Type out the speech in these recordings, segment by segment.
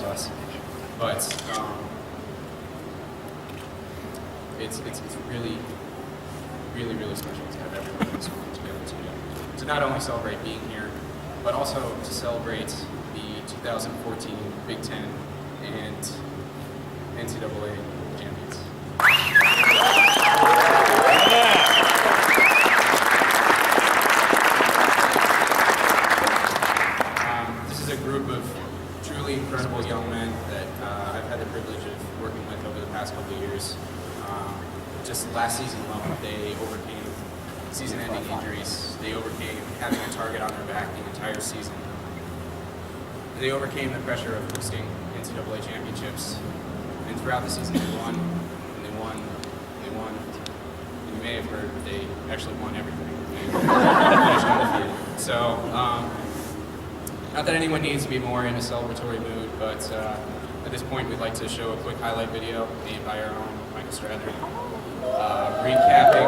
of us. But it's really, really, really special to have everyone in this room together to not only celebrate being here, but also to celebrate the 2014 Big Ten and NCAA champions. This is a group of truly incredible young men that I've had the privilege of working with over the past couple of years. Just last season alone, they overcame season-ending injuries. They overcame having a target on their back the entire season. They overcame the pressure of hosting NCAA championships. And throughout the season, they won, and they won, and they won. And you may have heard that they actually won everything. They finished undefeated. So, not that anyone needs to be more in a celebratory mood, but at this point, we'd like to show a quick highlight video made by our own Michael Strather, recapping.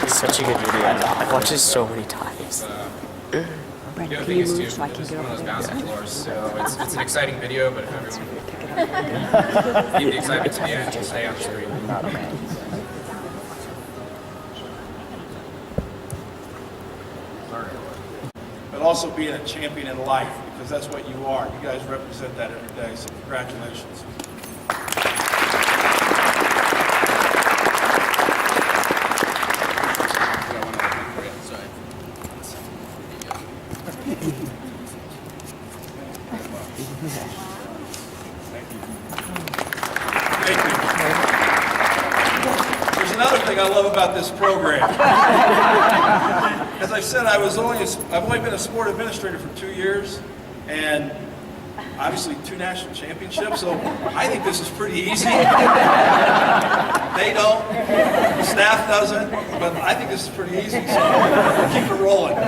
It's such a good video. I've watched it so many times. The other thing is too, it's one of those bouncing floors, so it's an exciting video, but if everyone keep the excitement to the end, just stay on the screen. But also being a champion in life, because that's what you are. You guys represent that every day, so congratulations. Thank you. There's another thing I love about this program. As I said, I've only been a sport administrator for 2 years, and obviously 2 national championships, so I think this is pretty easy. They don't, the staff doesn't, but I think this is pretty easy, so keep it rolling.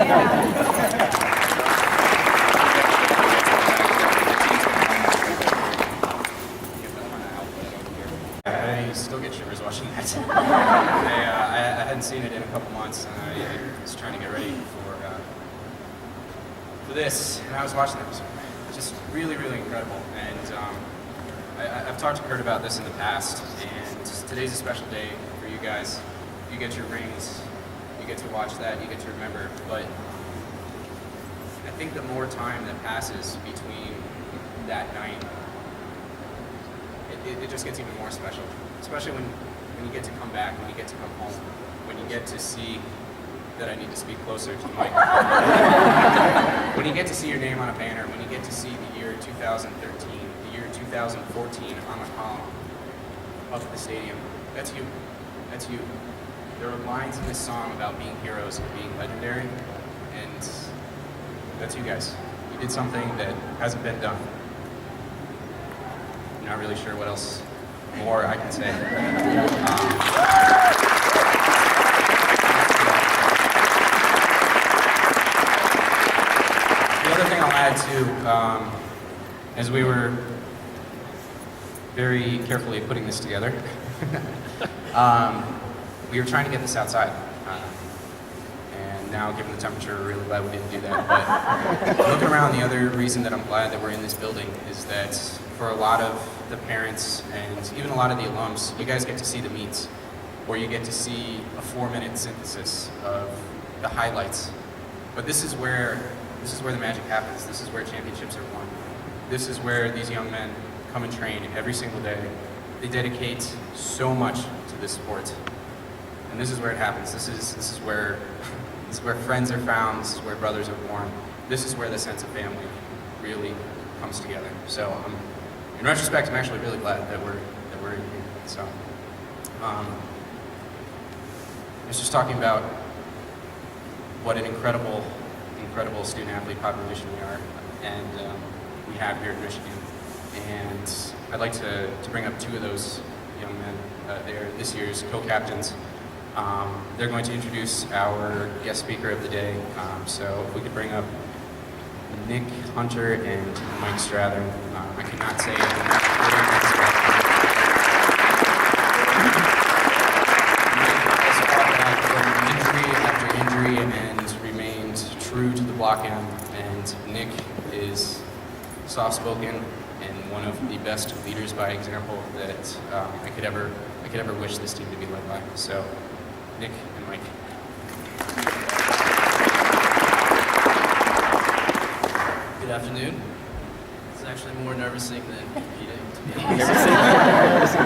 I still get shivers watching that. I hadn't seen it in a couple months, and I was trying to get ready for this, and I was watching it. It was just really, really incredible. And I've talked to Kurt about this in the past, and today's a special day for you guys. You get your rings, you get to watch that, you get to remember. But I think the more time that passes between that night, it just gets even more special, especially when you get to come back, when you get to come home, when you get to see that I need to speak closer to the mic. When you get to see your name on a banner, when you get to see the year 2013, the year 2014 on the column up at the stadium, that's you. That's you. There are lines in this song about being heroes and being legendary, and that's you guys. You did something that hasn't been done. Not really sure what else more I can say. The other thing I'll add too, as we were very carefully putting this together, we were trying to get this outside. And now, given the temperature, we're really glad we didn't do that. But looking around, the other reason that I'm glad that we're in this building is that for a lot of the parents and even a lot of the alums, you guys get to see the meets, or you get to see a 4-minute synthesis of the highlights. But this is where the magic happens. This is where championships are won. This is where these young men come and train every single day. They dedicate so much to this sport, and this is where it happens. This is where friends are found. This is where brothers are born. This is where the sense of family really comes together. So, in retrospect, I'm actually really glad that we're in here. So, I was just talking about what an incredible student-athlete population we are, and we have here in Michigan. And I'd like to bring up 2 of those young men. They're this year's co-captains. They're going to introduce our guest speaker of the day. So if we could bring up Nick Hunter and Mike Strather. I cannot say it. Injury after injury and remained true to the block end. And Nick is soft-spoken, and one of the best leaders by example that I could ever wish this team to be led by. So, Nick and Mike. Good afternoon. It's actually more nerve-wracking than competing, to be honest.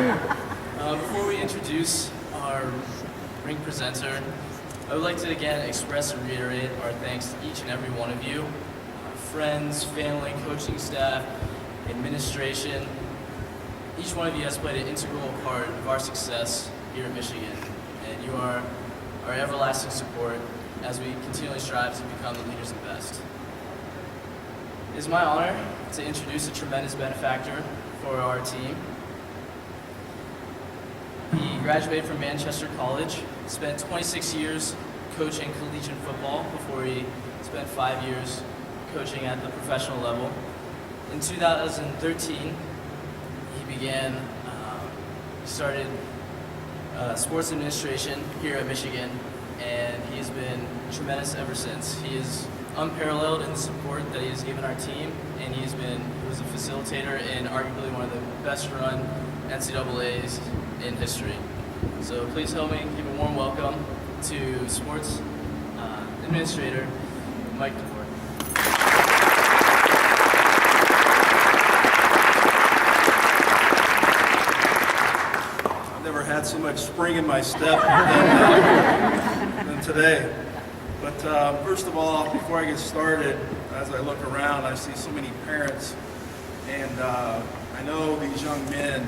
Before we introduce our ring presenter, I would like to again express and reiterate our thanks to each and every one of you, our friends, family, coaching staff, administration. Each one of you has played an integral part of our success here at Michigan, and you are our everlasting support as we continually strive to become the leaders and best. It is my honor to introduce a tremendous benefactor for our team. He graduated from Manchester College, spent 26 years coaching collegiate football before he spent 5 years coaching at the professional level. In 2013, he started sports administration here at Michigan, and he has been tremendous ever since. He is unparalleled in the support that he has given our team, and he was a facilitator in arguably one of the best run NCAAs in history. So please help me give a warm welcome to sports administrator Mike DeVore. I've never had so much spring in my step than today. But first of all, before I get started, as I look around, I see so many parents, and I know these young men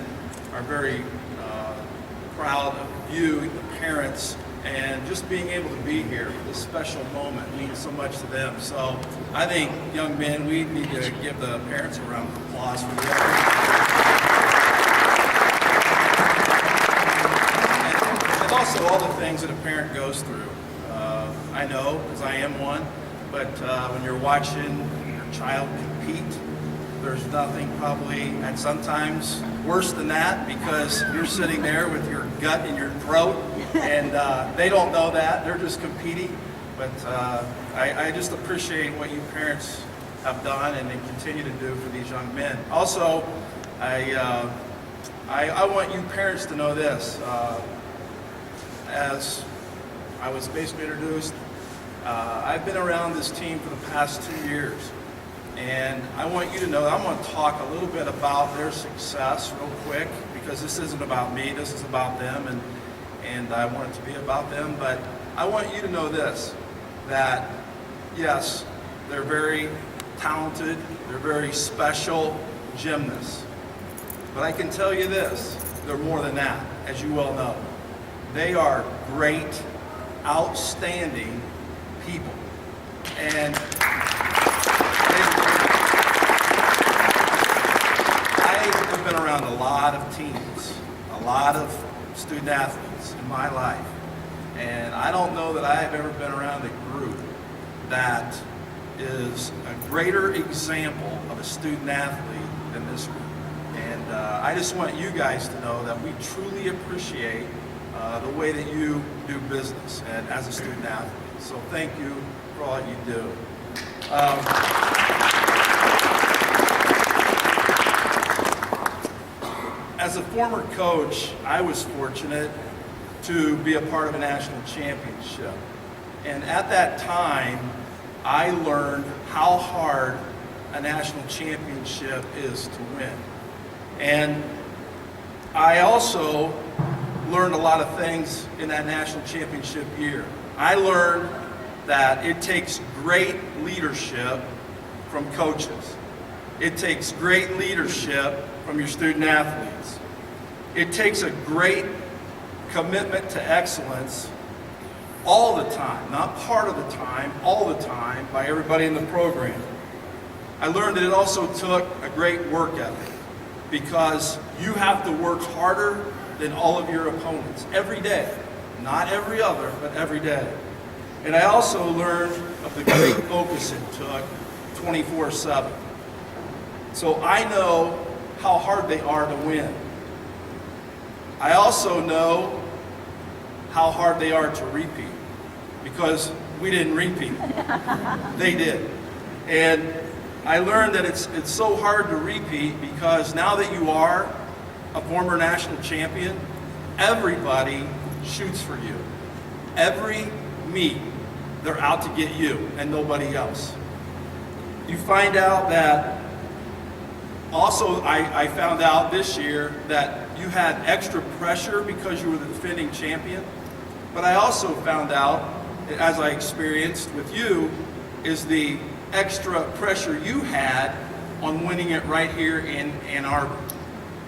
are very proud of you, the parents, and just being able to be here for this special moment means so much to them. So I think, young men, we need to give the parents a round of applause for the effort. And also all the things that a parent goes through. I know, because I am one, but when you're watching your child compete, there's nothing probably, and sometimes worse than that, because you're sitting there with your gut in your throat, and they don't know that, they're just competing. But I just appreciate what you parents have done and they continue to do for these young men. Also, I want you parents to know this. As I was basically introduced, I've been around this team for the past 2 years, and I want you to know that I'm going to talk a little bit about their success real quick, because this isn't about me, this is about them, and I want it to be about them. But I want you to know this, that yes, they're very talented, they're very special gymnasts, but I can tell you this, they're more than that, as you well know. They are great, outstanding people. And I have been around a lot of teams, a lot of student athletes in my life. And I don't know that I have ever been around a group that is a greater example of a student athlete than this group. And I just want you guys to know that we truly appreciate the way that you do business and as a student athlete. So thank you for all you do. As a former coach, I was fortunate to be a part of a national championship. And at that time, I learned how hard a national championship is to win. And I also learned a lot of things in that national championship year. I learned that it takes great leadership from coaches. It takes great leadership from your student athletes. It takes a great commitment to excellence all the time, not part of the time, all the time, by everybody in the program. I learned that it also took a great work ethic, because you have to work harder than all of your opponents every day. Not every other, but every day. And I also learned of the great focus it took 24/7. So I know how hard they are to win. I also know how hard they are to repeat, because we didn't repeat. They did. And I learned that it's so hard to repeat because now that you are a former national champion, everybody shoots for you. Every meet, they're out to get you and nobody else. You find out that, also I found out this year that you had extra pressure because you were the defending champion. But I also found out, as I experienced with you, is the extra pressure you had on winning it right here in Ann Arbor.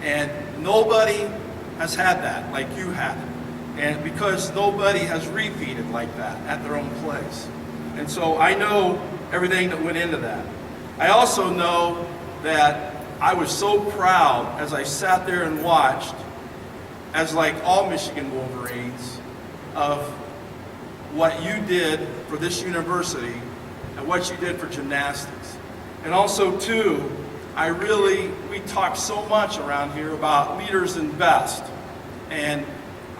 And nobody has had that like you had it. And because nobody has repeated like that at their own place. And so I know everything that went into that. I also know that I was so proud as I sat there and watched, as like all Michigan Wolverines, of what you did for this university and what you did for gymnastics. And also too, we talk so much around here about leaders and best. And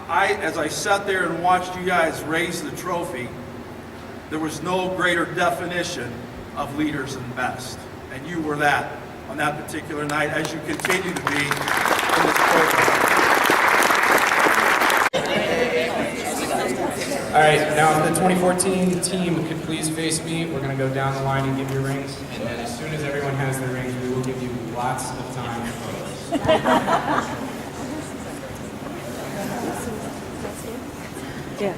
as I sat there and watched you guys raise the trophy, there was no greater definition of leaders and best. And you were that on that particular night, as you continue to be in this program. All right, now the 2014 team could please face me. We're going to go down the line and give you rings. And then as soon as everyone has their rings, we will give you lots of time for photos. Yeah.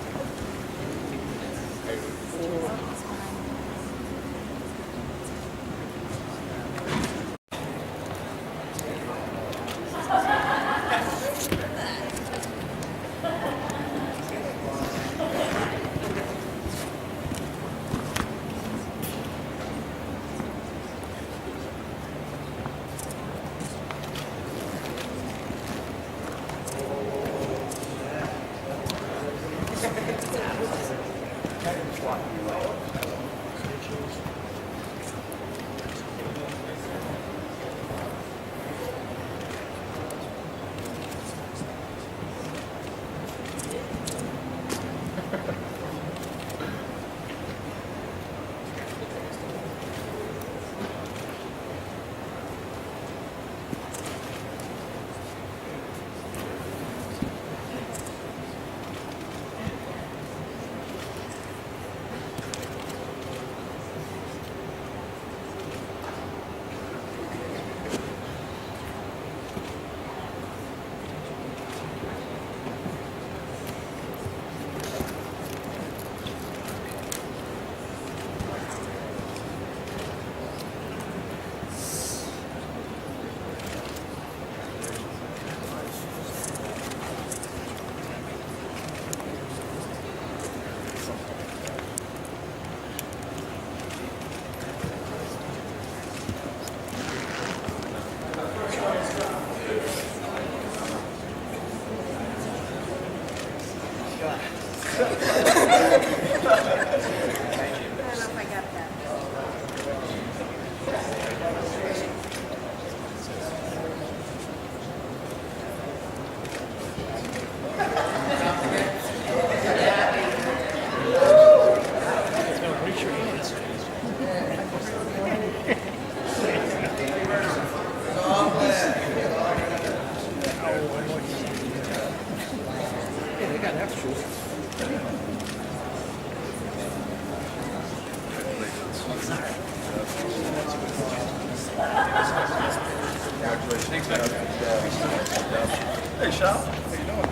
Hey, Shal. How you doing?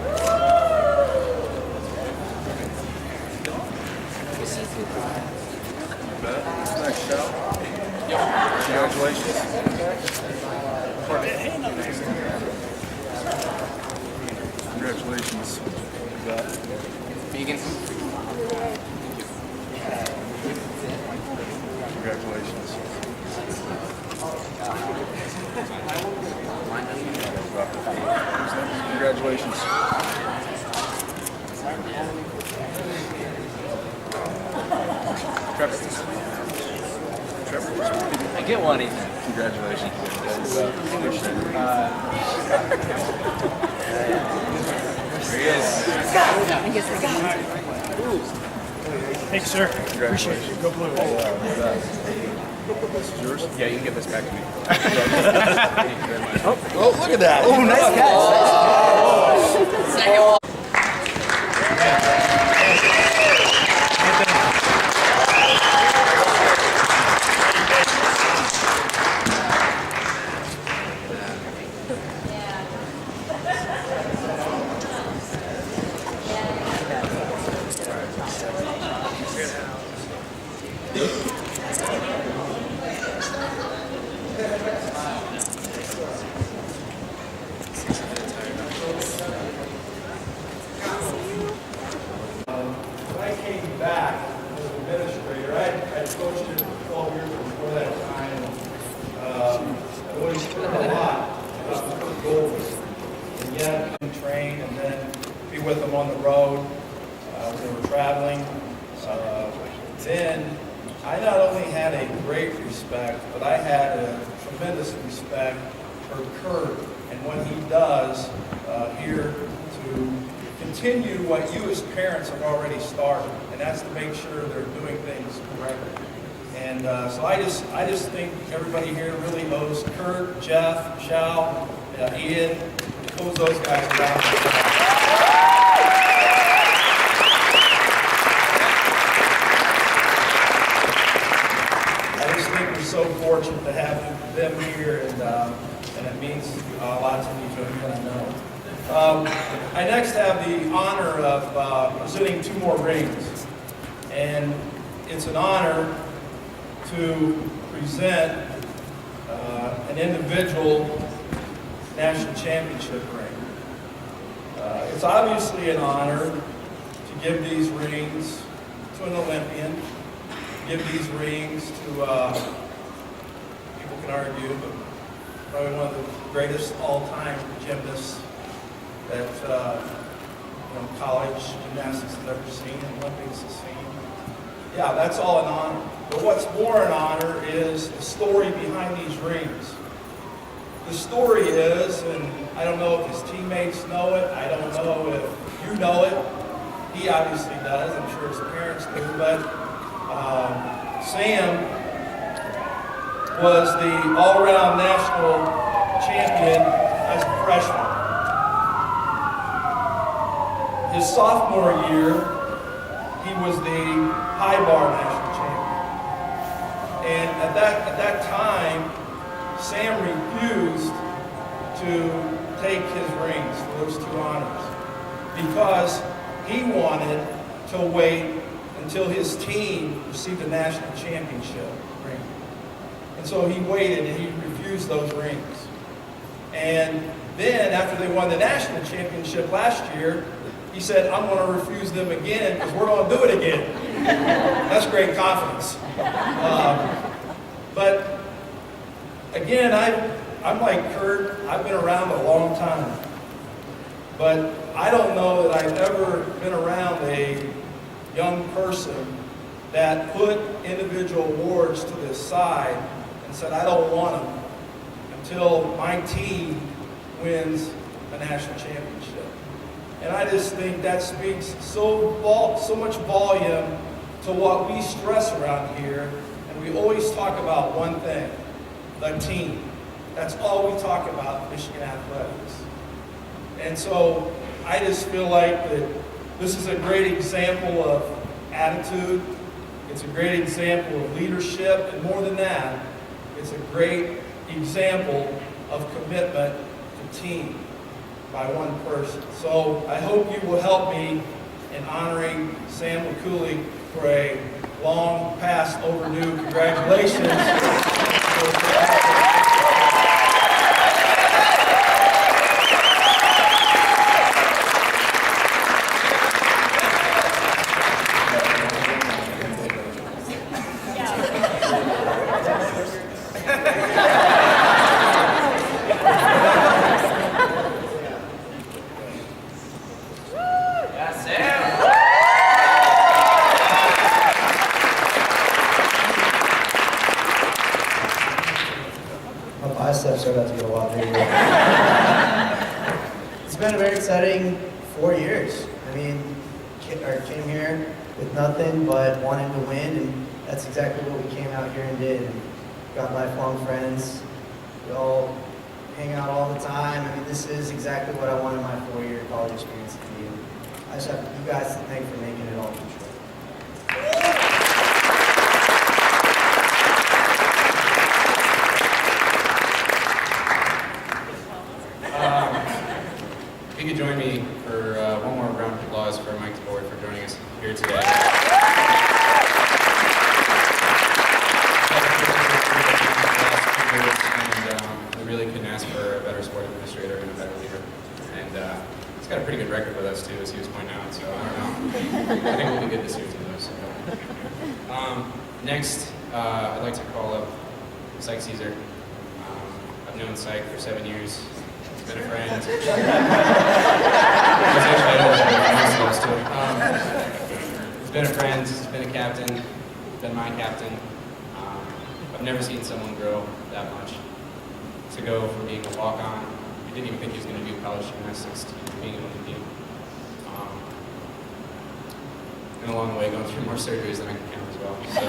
Nice, Shal. Congratulations. Congratulations. Vegan. Congratulations. Congratulations. Trevor. I get one even. Congratulations. There he is. Thanks, sir. Congratulations. Go Blue. This is yours? Yeah, you can give this back to me. Thank you very much. Oh, look at that. Oh, nice catch. When I came back as an administrator, I coached it for 12 years before that time. I always learned a lot about the goals. And yet, train and then be with them on the road when they were traveling. Then I not only had a great respect, but I had a tremendous respect for Kurt and what he does here to continue what you as parents have already started, and that's to make sure they're doing things correctly. And so I just think everybody here really owes Kurt, Jeff, Shao, Ian, owes those guys around. We're so fortunate to have them here, and it means a lot to me, and I know. I next have the honor of presenting 2 more rings, and it's an honor to present an individual national championship ring. It's obviously an honor to give these rings to an Olympian, give these rings to, people can argue, but probably one of the greatest all-time gymnasts that college gymnastics has ever seen and Olympics has seen. Yeah, that's all an honor. But what's more an honor is the story behind these rings. The story is, and I don't know if his teammates know it, I don't know if you know it, he obviously does, I'm sure his parents do, but Sam was the all-around national champion as a freshman. His sophomore year, he was the high bar national champion. And at that time, Sam refused to take his rings for those 2 honors because he wanted to wait until his team received a national championship ring. And so he waited and he refused those rings. And then after they won the national championship last year, he said, I'm going to refuse them again because we're going to do it again. That's great confidence. But again, I'm like Kurt, I've been around a long time. But I don't know that I've ever been around a young person that put individual awards to the side and said, I don't want them until my team wins a national championship. And I just think that speaks so much volume to what we stress around here. And we always talk about one thing, the team. That's all we talk about in Michigan athletics. And so I just feel like that this is a great example of attitude. It's a great example of leadership. And more than that, it's a great example of commitment to team by one person. So I hope you will help me in honoring Sam McCooley for a long past overdue congratulations. My biceps are about to get a lot bigger. It's been a very exciting 4 years. I mean, came here with nothing but wanting to win, and that's exactly what we came out here and did. And got lifelong friends. We all hang out all the time. I mean, this is exactly what I wanted my 4-year college experience to be. I just have you guys to thank for making it all come true. If you could join me for one more round of applause for Mike DeBoer for joining us here today. And we really couldn't ask for a better sport administrator and a better leader. And he's got a pretty good record with us too, as he was pointing out. So I don't know. I think we'll be good this year too. So. Next, I'd like to call up Psych Caesar. I've known Psych for 7 years. He's been a friend. He's been a friend. He's been a captain. Been my captain. I've never seen someone grow that much. To go from being a walk-on, we didn't even think he was going to do college gymnastics, to being able to do. And along the way, going through more surgeries than I can count as well. So,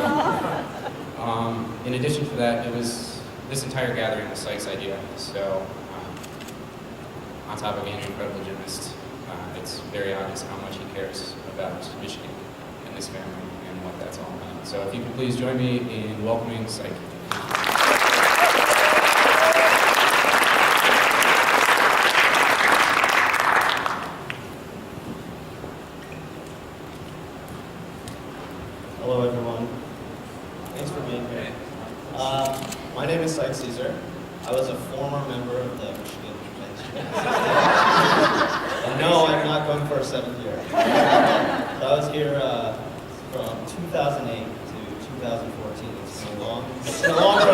in addition to that, it was this entire gathering was Sykes' idea. So, on top of being an incredible gymnast, it's very obvious how much he cares about Michigan and this family and what that's all about. So, if you could please join me in welcoming Psych. Hello, everyone. Thanks for being here. My name is Psych Caesar. I was a former member of the Michigan Gymnastics. And no, I'm not going for a 7th year. So I was here from 2008 to 2014. It's been a long road.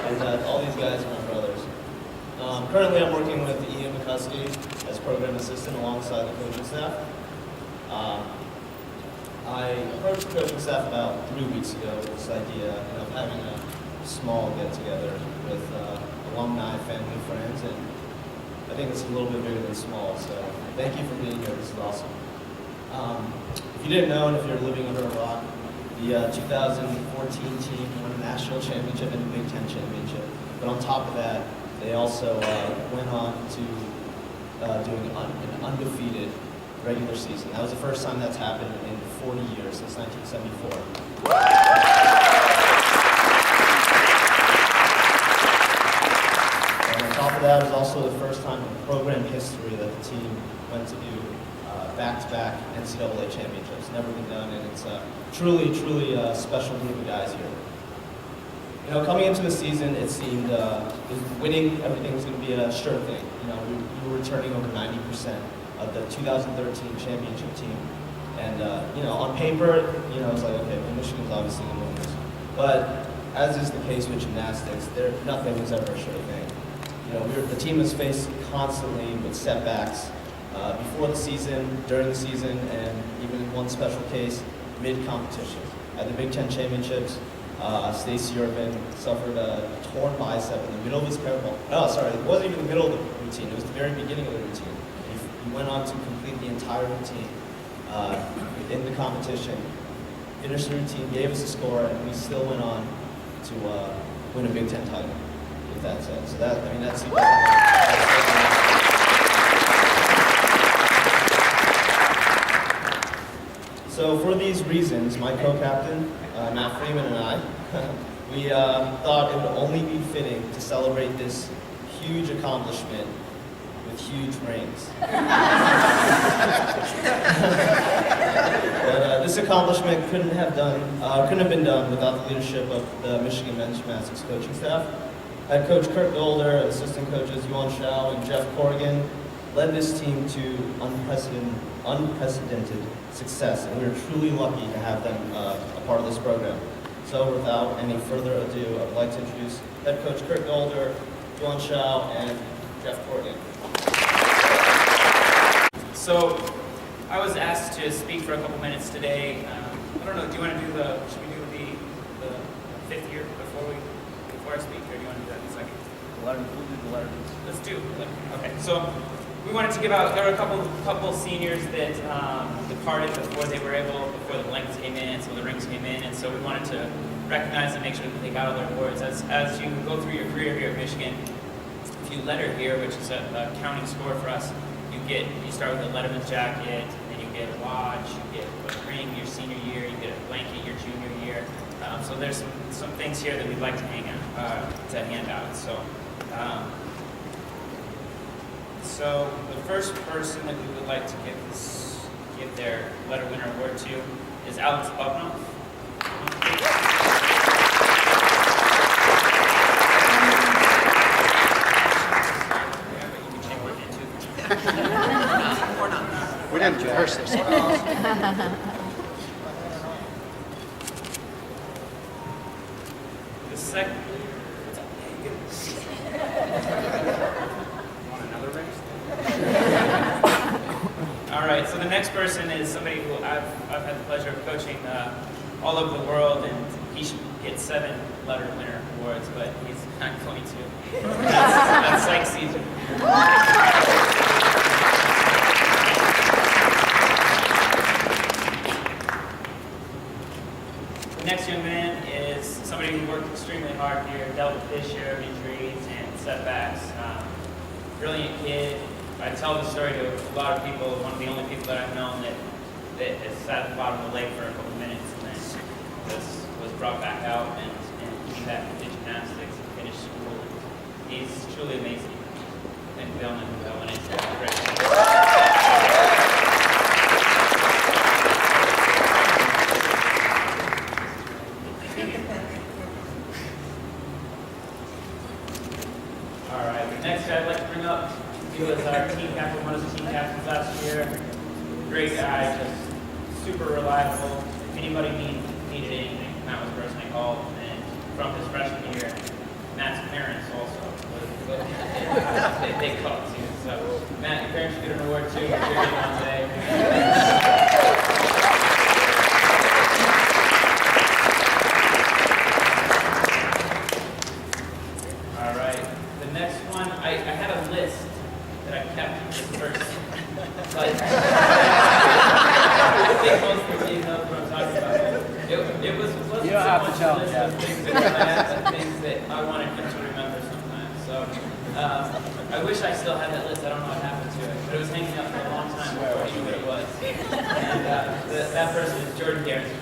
And all these guys are my brothers. Currently, I'm working with Ian McCuskey as program assistant alongside the coaching staff. I approached the coaching staff about 3 weeks ago with this idea of having a small get-together with alumni, family, friends, and I think it's a little bit bigger than small, so thank you for being here. This is awesome. If you didn't know, and if you're living under a rock, the 2014 team won a national championship and a Big Ten championship, but on top of that, they also went on to doing an undefeated regular season. That was the first time that's happened in 40 years, since 1974. And on top of that, it was also the first time in program history that the team went to do back-to-back NCAA championships. Never been done, and it's truly a special group of guys here. You know, coming into the season, it seemed winning everything was going to be a sure thing. You know, we were returning over 90% of the 2013 championship team. And, you know, on paper, you know, it's like, okay, well, Michigan's obviously going to win this. But as is the case with gymnastics, nothing was ever a sure thing. You know, the team was faced constantly with setbacks before the season, during the season, and even in one special case, mid-competition. At the Big Ten championships, Stacey Irvin suffered a torn bicep in the middle of his parallel. No, sorry, it wasn't even the middle of the routine. It was the very beginning of the routine. He went on to complete the entire routine in the competition, finished the routine, gave us a score, and we still went on to win a Big Ten title, with that said. So that, I mean, that's So for these reasons, my co-captain, Matt Freeman, and I, we thought it would only be fitting to celebrate this huge accomplishment with huge rings. But this accomplishment couldn't have been done without the leadership of the Michigan men's gymnastics coaching staff. Head coach Kurt Golder, assistant coaches Yuan Shao and Jeff Corrigan led this team to unprecedented success, and we are truly lucky to have them a part of this program. So without any further ado, I would like to introduce head coach Kurt Golder, Yuan Shao, and Jeff Corrigan. So I was asked to speak for a couple minutes today. I don't know, do you want to do should we do the fifth year before I speak, or do you want to do that in a second? We'll do the letter. Let's do. Okay, so we wanted to give out, there were a couple seniors that departed before the lengths came in, so the rings came in, and so we wanted to recognize and make sure that they got all their awards. As you go through your career here at Michigan, if you letter here, which is a counting score for us, you start with a Letterman's jacket, then you get a watch, you get a ring your senior year, you get a blanket your junior year. So there's some things here that we'd like to hand out. So the first person that we would like to give their letter winner award to is Alex Bubnoff. We didn't rehearse this. The second. Want another race? All right, so the next person is somebody who I've had the pleasure of coaching all over the world, and he should get 7 letter winner awards, but he's not going to. That's Psych Caesar. The next young man is somebody who worked extremely hard here, dealt with his share of injuries and setbacks. Brilliant kid. I tell the story to a lot of people. One of the only people that I've known that has sat at the bottom of the lake for a couple minutes and then was brought back out and came back and did gymnastics and finished school. He's truly amazing. I think we all know who that one is. All right, the next guy I'd like to bring up, he was our team captain, one of the team captains last year. Great guy, just super reliable. If anybody needed anything, Matt was the person they called. And from his freshman year, Matt's parents also, they called too. So, Matt, your parents should get an award too. You're getting one today. I had a list that I kept this first, but I think most of you know what I'm talking about. It wasn't so much a list of things that I had, but things that I wanted him to remember sometimes. So I wish I still had that list. I don't know what happened to it, but it was hanging out for a long time before I knew what it was. And that person is Jordan Garrison.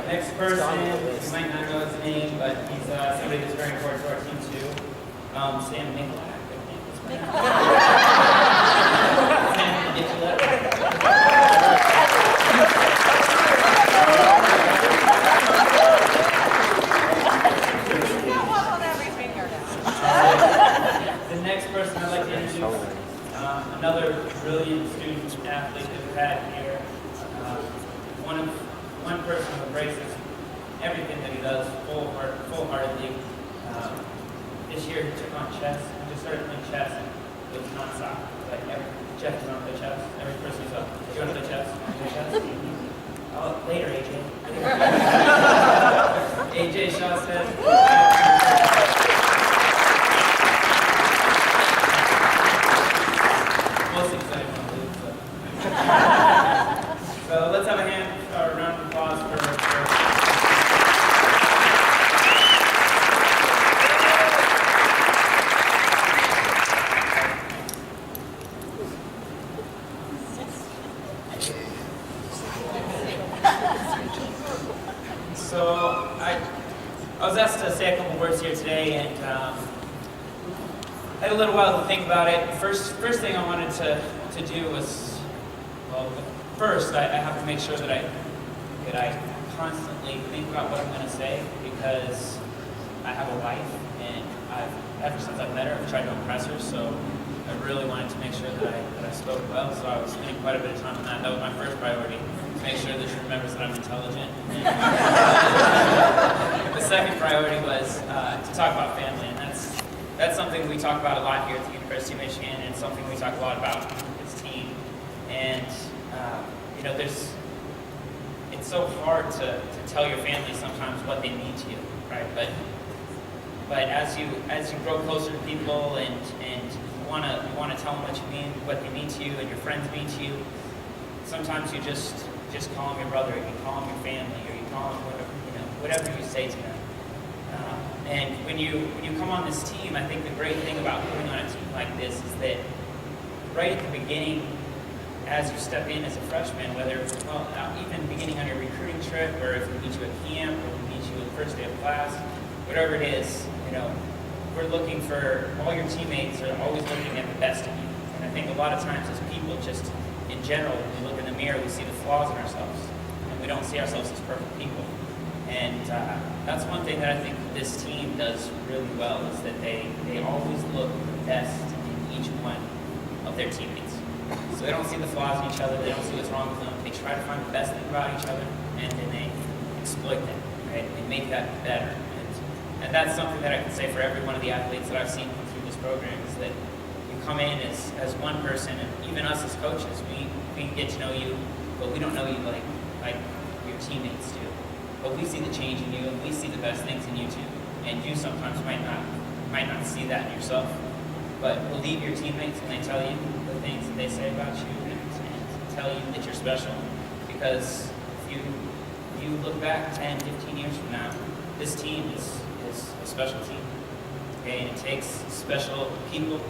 Next person, you might not know his name, but he's somebody that's very important to our team too. Sam Nicolak, I think. Sam, get your letter. The next person I'd like to introduce, another brilliant student athlete that we've had here. One person who embraces everything that he does full-heartedly. This year he took on chess. He just started playing chess with non-stop. Like Jeff, do you want to play chess? Every person who's up. Do you want to play chess? Play chess? Oh, later, AJ. AJ Shaw said. Most excited one to lose. So let's have a round of applause for So I was asked to say a couple words here today, and I had a little while to think about it. First thing I wanted to do was, well, first I have to make sure that I constantly think about what I'm going to say, because I have a wife, and ever since I've met her, I've tried to impress her. So I really wanted to make sure that I spoke well. So I was spending quite a bit of time on that. That was my first priority. Make sure that she remembers that I'm intelligent. The second priority was to talk about family, and that's something we talk about a lot here at the University of Michigan, and something we talk a lot about as a team. And it's so hard to tell your family sometimes what they mean to you, right? But But as you grow closer to people and you wanna tell them what they mean to you, and your friends mean to you, sometimes you just call them your brother, or you call them your family, or you call them whatever you say to them. And when you come on this team, I think the great thing about coming on a team like this is that right at the beginning, as you step in as a freshman, even beginning on your recruiting trip, or if we meet you at camp, or we meet you at the first day of class, whatever it is, we're looking for, all your teammates are always looking at the best of you. And I think a lot of times as people, just in general, when we look in the mirror, we see the flaws in ourselves, and we don't see ourselves as perfect people. And that's one thing that I think this team does really well, is that they always look the best in each one of their teammates. So they don't see the flaws in each other, they don't see what's wrong with them, they try to find the best thing about each other, and then they exploit that, right? They make that better. And that's something that I can say for every one of the athletes that I've seen come through this program, is that you come in as one person, and even us as coaches, we get to know you, but we don't know you like your teammates do. But we see the change in you, and we see the best things in you too. And you sometimes might not see that in yourself. But believe your teammates when they tell you the things that they say about you, and tell you that you're special. Because if you look back 10, 15 years from now, this team is a special team. Okay, and it takes special people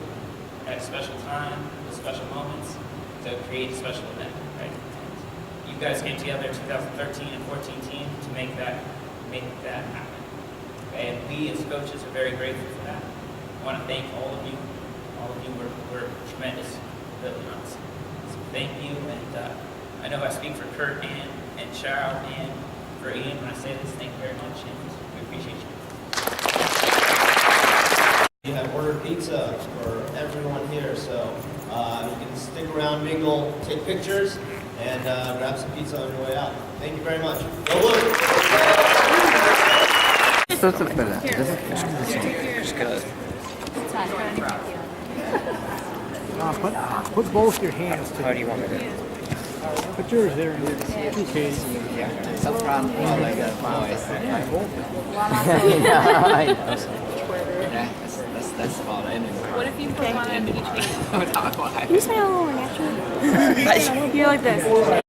at a special time, with special moments, to create a special event, right? And you guys came together in 2013 and 14 team to make that happen. Okay, and we as coaches are very grateful for that. I want to thank all of you. All of you were tremendous building on us. So thank you, and I know I speak for Kurt and Cheryl and for Ian when I say this. Thank you very much, and we appreciate you. We have ordered pizza for everyone here, so you can stick around, mingle, take pictures, and grab some pizza on your way out. Thank you very much. Go Blue! Put both your hands How do you want me to? Put yours there. Okay. That's about it. What if you put one on each hand? You smell natural. You're like this.